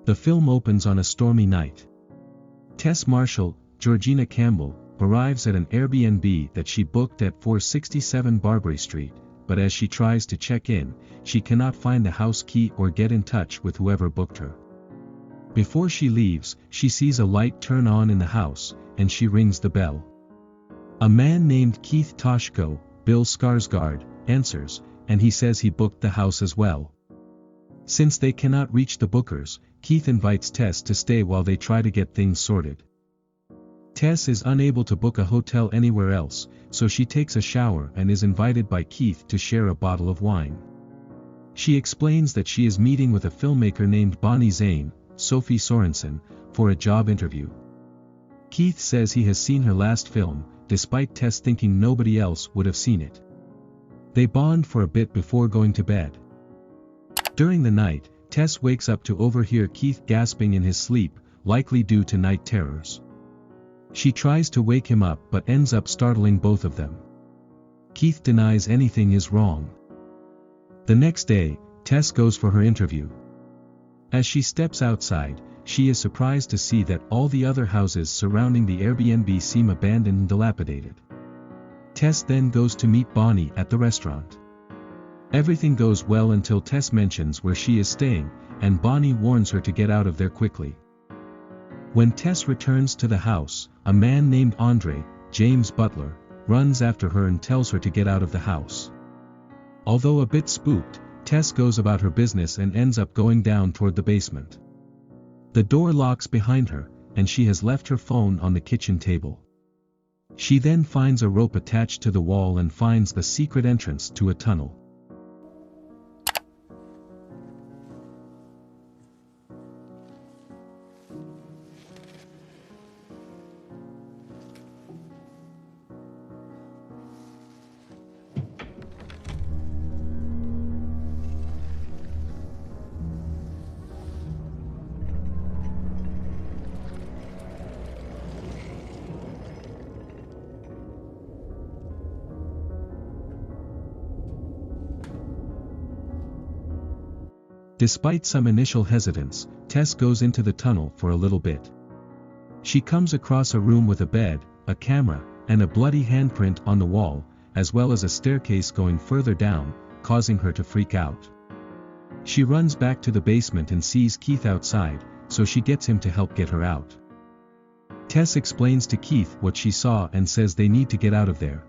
The film opens on a stormy night. Tess Marshall, Georgina Campbell, arrives at an Airbnb that she booked at 467 Barbary Street, but as she tries to check in, she cannot find the house key or get in touch with whoever booked her. Before she leaves, she sees a light turn on in the house, and she rings the bell. A man named Keith Toshko, Bill Skarsgård, answers, and he says he booked the house as well. Since they cannot reach the bookers, Keith invites Tess to stay while they try to get things sorted. Tess is unable to book a hotel anywhere else, so she takes a shower and is invited by Keith to share a bottle of wine. She explains that she is meeting with a filmmaker named Bonnie Zane, Sophie Sorensen, for a job interview. Keith says he has seen her last film, despite Tess thinking nobody else would have seen it. They bond for a bit before going to bed. During the night, Tess wakes up to overhear Keith gasping in his sleep, likely due to night terrors. She tries to wake him up but ends up startling both of them. Keith denies anything is wrong. The next day, Tess goes for her interview. As she steps outside, she is surprised to see that all the other houses surrounding the Airbnb seem abandoned and dilapidated. Tess then goes to meet Bonnie at the restaurant. Everything goes well until Tess mentions where she is staying, and Bonnie warns her to get out of there quickly. When Tess returns to the house, a man named Andre, James Butler, runs after her and tells her to get out of the house. Although a bit spooked, Tess goes about her business and ends up going down toward the basement. The door locks behind her, and she has left her phone on the kitchen table. She then finds a rope attached to the wall and finds the secret entrance to a tunnel. Despite some initial hesitance, Tess goes into the tunnel for a little bit. She comes across a room with a bed, a camera, and a bloody handprint on the wall, as well as a staircase going further down, causing her to freak out. She runs back to the basement and sees Keith outside, so she gets him to help get her out. Tess explains to Keith what she saw and says they need to get out of there.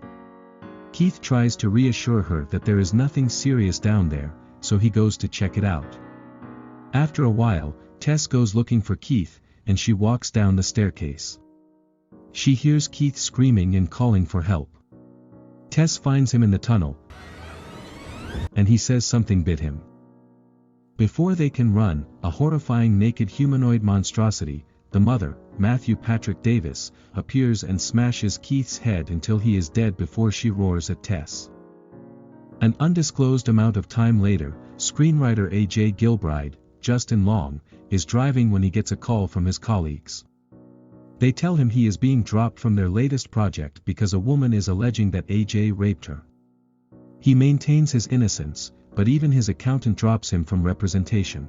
Keith tries to reassure her that there is nothing serious down there, so he goes to check it out. After a while, Tess goes looking for Keith, and she walks down the staircase. She hears Keith screaming and calling for help. Tess finds him in the tunnel, and he says something bit him. Before they can run, a horrifying naked humanoid monstrosity, the mother, Matthew Patrick Davis, appears and smashes Keith's head until he is dead before she roars at Tess. An undisclosed amount of time later, screenwriter A.J. Gilbride, Justin Long, is driving when he gets a call from his colleagues. They tell him he is being dropped from their latest project because a woman is alleging that A.J. raped her. He maintains his innocence, but even his accountant drops him from representation.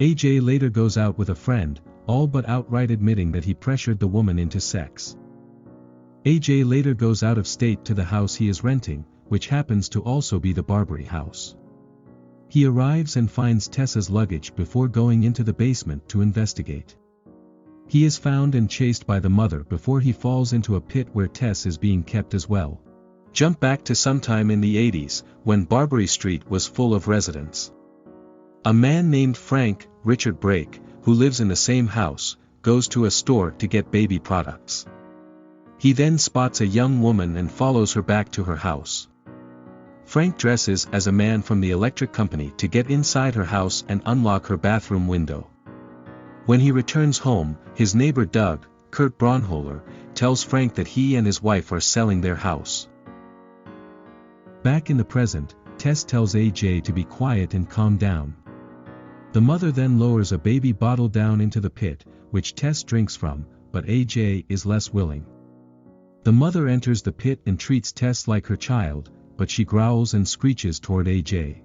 A.J. later goes out with a friend, all but outright admitting that he pressured the woman into sex. A.J. later goes out of state to the house he is renting, which happens to also be the Barbary house. He arrives and finds Tessa's luggage before going into the basement to investigate. He is found and chased by the mother before he falls into a pit where Tess is being kept as well. Jump back to sometime in the 80s, when Barbary Street was full of residents. A man named Frank Richard Brake, who lives in the same house, goes to a store to get baby products. He then spots a young woman and follows her back to her house. Frank dresses as a man from the electric company to get inside her house and unlock her bathroom window. When he returns home, his neighbor Doug, Kurt Braunholer, tells Frank that he and his wife are selling their house. Back in the present, Tess tells AJ to be quiet and calm down. The mother then lowers a baby bottle down into the pit, which Tess drinks from, but AJ is less willing. The mother enters the pit and treats Tess like her child, but she growls and screeches toward AJ.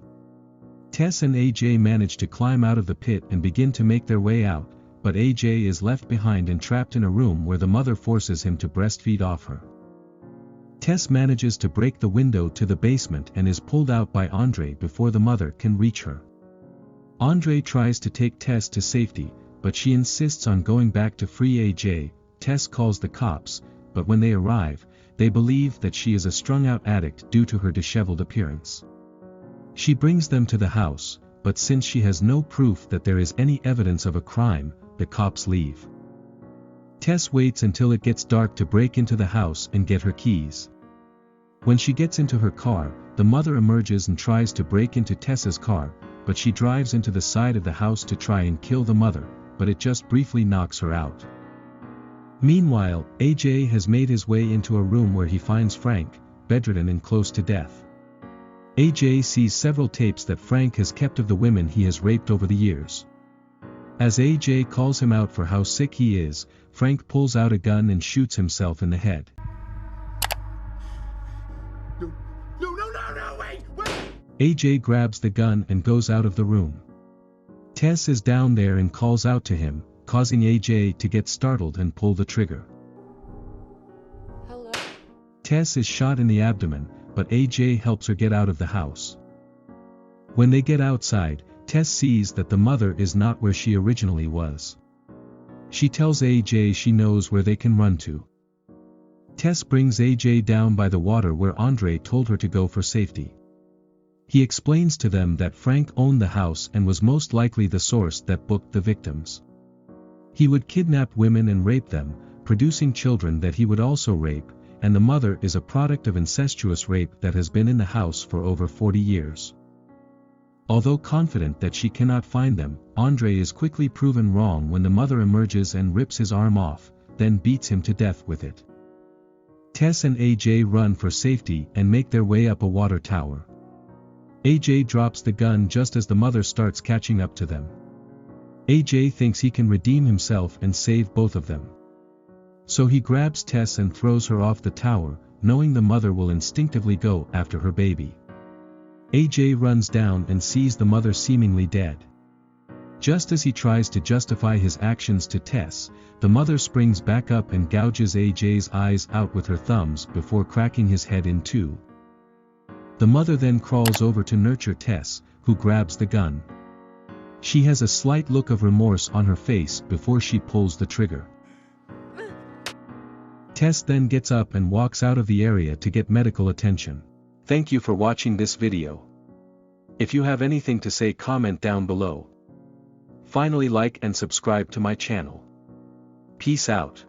Tess and AJ manage to climb out of the pit and begin to make their way out, but AJ is left behind and trapped in a room where the mother forces him to breastfeed off her. Tess manages to break the window to the basement and is pulled out by Andre before the mother can reach her. Andre tries to take Tess to safety, but she insists on going back to free AJ. Tess calls the cops, but when they arrive, they believe that she is a strung-out addict due to her disheveled appearance. She brings them to the house, but since she has no proof that there is any evidence of a crime, the cops leave. Tess waits until it gets dark to break into the house and get her keys. When she gets into her car, the mother emerges and tries to break into Tess's car, but she drives into the side of the house to try and kill the mother, but it just briefly knocks her out. Meanwhile, AJ has made his way into a room where he finds Frank, bedridden and close to death. AJ sees several tapes that Frank has kept of the women he has raped over the years. As AJ calls him out for how sick he is, Frank pulls out a gun and shoots himself in the head. No, wait! AJ grabs the gun and goes out of the room. Tess is down there and calls out to him, causing AJ to get startled and pull the trigger. Hello? Tess is shot in the abdomen, but AJ helps her get out of the house. When they get outside, Tess sees that the mother is not where she originally was. She tells AJ she knows where they can run to. Tess brings AJ down by the water where Andre told her to go for safety. He explains to them that Frank owned the house and was most likely the source that booked the victims. He would kidnap women and rape them, producing children that he would also rape, and the mother is a product of incestuous rape that has been in the house for over 40 years. Although confident that she cannot find them, Andre is quickly proven wrong when the mother emerges and rips his arm off, then beats him to death with it. Tess and AJ run for safety and make their way up a water tower. AJ drops the gun just as the mother starts catching up to them. AJ thinks he can redeem himself and save both of them. So he grabs Tess and throws her off the tower, knowing the mother will instinctively go after her baby. AJ runs down and sees the mother seemingly dead. Just as he tries to justify his actions to Tess, the mother springs back up and gouges AJ's eyes out with her thumbs before cracking his head in two. The mother then crawls over to nurture Tess, who grabs the gun. She has a slight look of remorse on her face before she pulls the trigger. Tess then gets up and walks out of the area to get medical attention. Thank you for watching this video. If you have anything to say, comment down below. Finally, like and subscribe to my channel. Peace out.